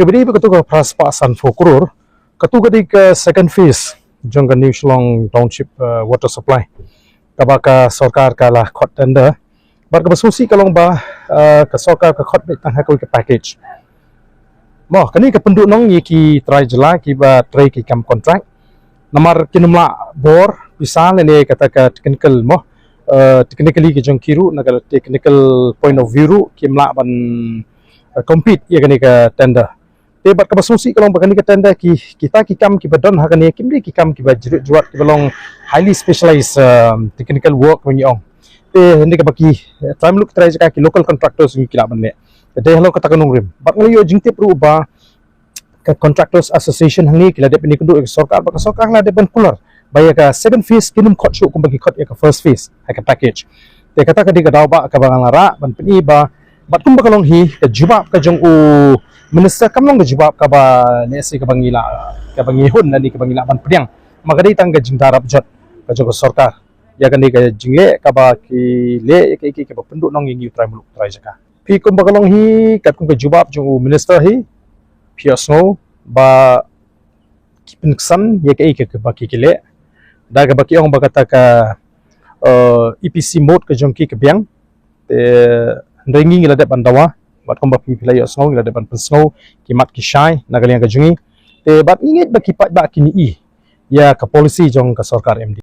beri begitu ke praspasan fokurur ketu di ke second phase jong ke New Shillong Township water supply kaba ka Sorkar kalah khot tender bar ke besusi kalong ba ke Sorkar ke khot tang hakoi ke package mo kani ke penduduk nong ye ki try jela ki ba try ki kam contract namar kinumla bor bisa lene kata ke technical mo technically ke jong kiru nagal technical point of view kimla ban compete ye kani ke tender te bat ka basusi kalong ba kani ke tender kita ki kam ki badon ha kani kimri ki kam ki ba juat ki balong highly specialized technical work when you te hindi ka baki time look try ka ki local contractors ni kila ban le te hello kata kanung rim bat ngali yo jingte pro ba ka contractors association hangi kila de pini kundu Sorkar ba ka Sorkar la de ban kular baya ka second phase kinum khot shu kum bagi khot ya ka first phase ha ka package te kata ka di ka daw ba ka bang lara ban pini ba bat kum ba kalong hi ka Jubab ka jong u minister kam long ka Jubab ka ba ne si ka bangila ka bangihun na ni ka bangila ban pediang magadi tang ka jingda Rapjot ka jong Sorkar ya kan ni ka jingle ka ba ki le ki ka penduk nong ing try muluk try jaka pi kum ba kalong hi kat kum ka Jubab jong u minister hi piasno ba kipinsan ya ka ba ki le da ka ba ki ong ba kata ka EPC mode ka jong ki ka biang te ringi ngila de bandawa bat komba pi pilai snow ngila de ban snow kimat ki shai nagaliang ka jungi te bat ingit ba kipat ba kini i ya ka policy jong ka Sorkar MD